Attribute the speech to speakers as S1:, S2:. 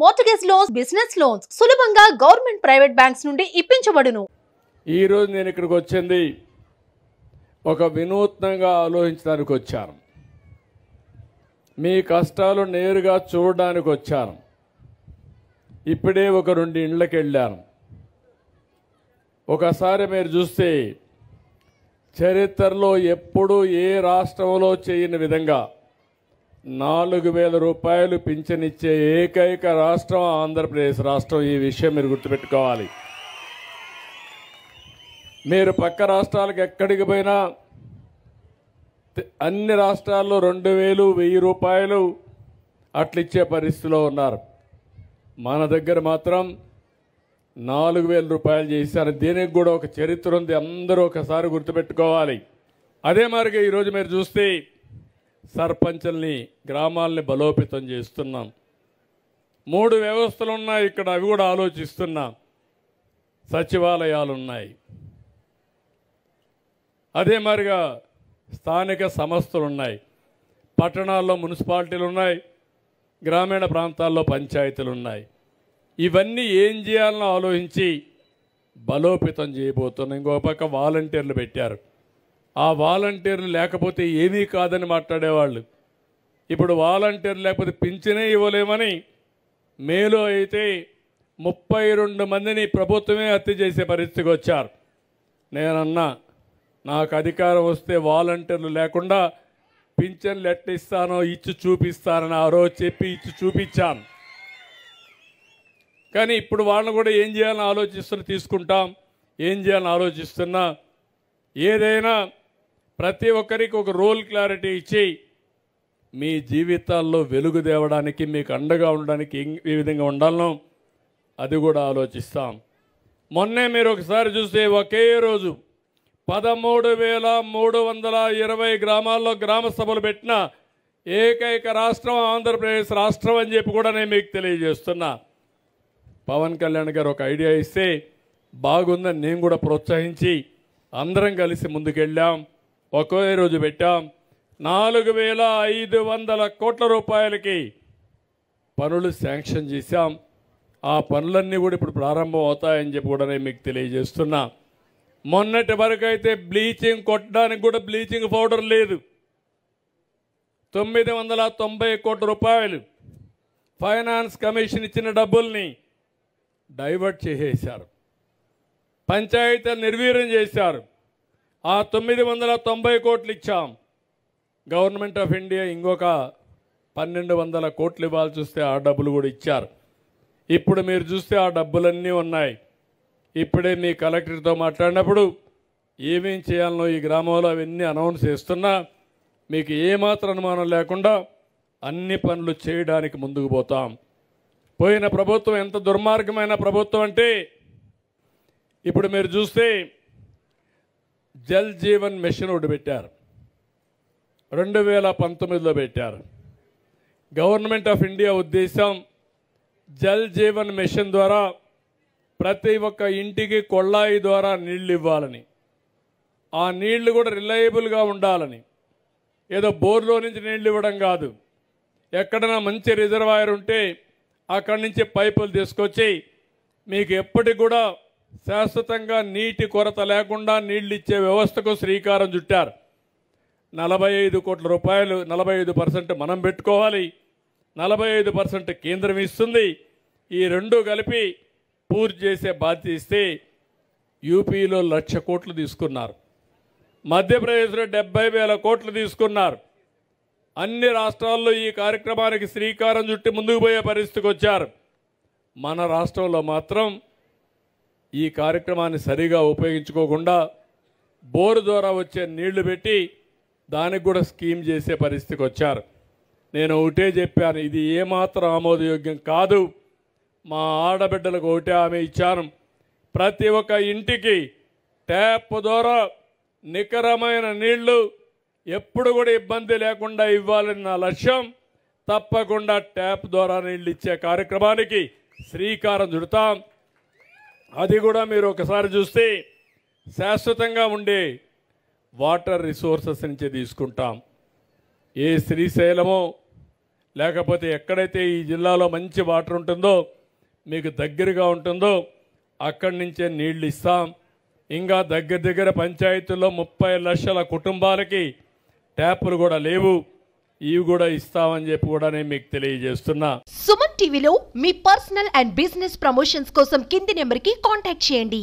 S1: Mortgage loans, business loans సులభంగా government private banks నుండి ఇప్పించబడును.
S2: ఈ రోజు నేను ఇక్కడికి వచ్చింది ఒక వినూత్నంగా ఆలోచించడానికి వచ్చాను. మీ కష్టాలు నేరుగా చూడడానికి వచ్చాను. ఇప్పుడే ఒక 2 ఇండ్లకి వెళ్ళాను. ఒకసారి మీరు చూస్తే చరిత్రలో ఎప్పుడూ ఏ రాష్ట్రంలో చేయని విధంగా 4,000 రూపాయలు పింఛనిచ్చే ఏకైక రాష్ట్రం ఆంధ్రప్రదేశ్ రాష్ట్రం. ఈ విషయం మీరు గుర్తుపెట్టుకోవాలి. మీరు పక్క రాష్ట్రాలకు ఎక్కడికి పోయినా అన్ని రాష్ట్రాల్లో 2,000, 1,000 రూపాయలు అట్లిచ్చే పరిస్థితిలో ఉన్నారు. మన దగ్గర మాత్రం 4,000 రూపాయలు చేశారు. దీనికి కూడా ఒక చరిత్ర ఉంది, అందరూ ఒకసారి గుర్తుపెట్టుకోవాలి. అదే మరిగా ఈరోజు మీరు చూస్తే సర్పంచుల్ని, గ్రామాలని బలోపేతం చేస్తున్నాం. 3 వ్యవస్థలు ఉన్నాయి ఇక్కడ, అవి కూడా ఆలోచిస్తున్నాం. సచివాలయాలు ఉన్నాయి, అదే మరిగా స్థానిక సంస్థలు ఉన్నాయి, పట్టణాల్లో మున్సిపాలిటీలు ఉన్నాయి, గ్రామీణ ప్రాంతాల్లో పంచాయతీలు ఉన్నాయి. ఇవన్నీ ఏం చేయాలని ఆలోచించి బలోపేతం చేయబోతున్నాం. ఇంకో పక్క వాలంటీర్లు పెట్టారు. ఆ వాలంటీర్లు లేకపోతే ఏమీ కాదని మాట్లాడేవాళ్ళు. ఇప్పుడు వాలంటీర్లు లేకపోతే పింఛనే ఇవ్వలేమని మేలో అయితే 32 మందిని ప్రభుత్వమే హత్య చేసే పరిస్థితికి వచ్చారు. నేనన్నా నాకు అధికారం వస్తే వాలంటీర్లు లేకుండా పింఛన్లు ఎట్టిస్తానో ఇచ్చి చూపిస్తానని ఆ రోజు చెప్పి ఇచ్చి చూపించాను. కానీ ఇప్పుడు వాళ్ళని కూడా ఏం చేయాలని తీసుకుంటాం, ఏం చేయాలని ఆలోచిస్తున్నా. ఏదైనా ప్రతి ఒక్కరికి ఒక రోల్ క్లారిటీ ఇచ్చి మీ జీవితాల్లో వెలుగు తేవడానికి, మీకు అండగా ఉండడానికి ఏ విధంగా ఉండాలనో అది కూడా ఆలోచిస్తాం. మొన్నే మీరు ఒకసారి చూస్తే ఒకే రోజు 13,320 గ్రామాల్లో గ్రామ సభలు పెట్టిన ఏకైక రాష్ట్రం ఆంధ్రప్రదేశ్ రాష్ట్రం అని చెప్పి కూడా నేను మీకు తెలియజేస్తున్నా. పవన్ కళ్యాణ్ గారు ఒక ఐడియా ఇస్తే బాగుందని నేను కూడా ప్రోత్సహించి అందరం కలిసి ముందుకెళ్ళాం. ఒకే రోజు పెట్టాం. 4,500 కోట్ల రూపాయలకి పనులు శాంక్షన్ చేశాం. ఆ పనులన్నీ కూడా ఇప్పుడు ప్రారంభం అవుతాయని చెప్పి కూడా నేను మీకు తెలియజేస్తున్నా. మొన్నటి వరకు అయితే బ్లీచింగ్ కొట్టడానికి కూడా బ్లీచింగ్ పౌడర్ లేదు. 990 కోట్ల రూపాయలు ఫైనాన్స్ కమిషన్ ఇచ్చిన డబ్బుల్ని డైవర్ట్ చేసేశారు. పంచాయతీలు నిర్వీర్యం చేశారు. ఆ 990 కోట్లు ఇచ్చాం. గవర్నమెంట్ ఆఫ్ ఇండియా ఇంకొక 1,200 కోట్లు ఇవ్వాల్సి వస్తే ఆ డబ్బులు కూడా ఇచ్చారు. ఇప్పుడు మీరు చూస్తే ఆ డబ్బులన్నీ ఉన్నాయి. ఇప్పుడే మీ కలెక్టర్తో మాట్లాడినప్పుడు ఏమేం చేయాలనో ఈ గ్రామంలో అవన్నీ అనౌన్స్ చేస్తున్నా. మీకు ఏమాత్రం అనుమానం లేకుండా అన్ని పనులు చేయడానికి ముందుకు పోతాం. పోయిన ప్రభుత్వం ఎంత దుర్మార్గమైన ప్రభుత్వం అంటే, ఇప్పుడు మీరు చూస్తే జల్ జీవన్ మిషన్ ఒకటి పెట్టారు, 2019లో పెట్టారు. గవర్నమెంట్ ఆఫ్ ఇండియా ఉద్దేశం జల్ జీవన్ మిషన్ ద్వారా ప్రతి ఒక్క ఇంటికి కొళ్ళాయి ద్వారా నీళ్లు ఇవ్వాలని, ఆ నీళ్లు కూడా రిలయబుల్గా ఉండాలని. ఏదో బోర్లో నుంచి నీళ్లు ఇవ్వడం కాదు, ఎక్కడైనా మంచి రిజర్వాయర్ ఉంటే అక్కడి నుంచి పైపులు తీసుకొచ్చి మీకు ఎప్పటికి కూడా శాశ్వతంగా నీటి కొరత లేకుండా నీళ్ళు ఇచ్చే వ్యవస్థకు శ్రీకారం చుట్టారు. 45 కోట్ల రూపాయలు, 45% మనం పెట్టుకోవాలి, 45% కేంద్రం ఇస్తుంది. ఈ రెండు కలిపి పూర్తి చేసే బాధ్యత ఇస్తే యూపీలో 1,00,000 కోట్లు తీసుకున్నారు, మధ్యప్రదేశ్లో 70,000 కోట్లు తీసుకున్నారు. అన్ని రాష్ట్రాల్లో ఈ కార్యక్రమానికి శ్రీకారం చుట్టి ముందుకు పోయే పరిస్థితికి వచ్చారు. మన రాష్ట్రంలో మాత్రం ఈ కార్యక్రమాన్ని సరిగా ఉపయోగించుకోకుండా బోరు ద్వారా వచ్చే నీళ్లు పెట్టి దానికి కూడా స్కీమ్ చేసే పరిస్థితికి వచ్చారు. నేను ఒకటే చెప్పాను, ఇది ఏమాత్రం ఆమోదయోగ్యం కాదు. మా ఆడబిడ్డలకు ఒకటే హామీ ఇచ్చాను, ప్రతి ఒక్క ఇంటికి ట్యాప్ ద్వారా నికరమైన నీళ్లు ఎప్పుడు కూడా ఇబ్బంది లేకుండా ఇవ్వాలని నా లక్ష్యం. తప్పకుండా ట్యాప్ ద్వారా నీళ్ళు ఇచ్చే కార్యక్రమానికి శ్రీకారం చుడతాం. అది కూడా మీరు ఒకసారి చూస్తే శాశ్వతంగా ఉండే వాటర్ రిసోర్సెస్ నుంచి తీసుకుంటాం. ఏ శ్రీశైలమో లేకపోతే ఎక్కడైతే ఈ జిల్లాలో మంచి వాటర్ ఉంటుందో మీకు దగ్గరగా ఉంటుందో అక్కడి నుంచే నీళ్లు ఇస్తాం. ఇంకా దగ్గర పంచాయతీల్లో 30 లక్షల కుటుంబాలకి ట్యాపులు కూడా లేవు, ఇవి కూడా ఇస్తామని చెప్పి కూడా నేను మీకు తెలియజేస్తున్నా.
S1: సుమన్ టీవీలో మీ పర్సనల్ అండ్ బిజినెస్ ప్రమోషన్స్ కోసం కింది నెంబర్కి కాంటాక్ట్ చేయండి.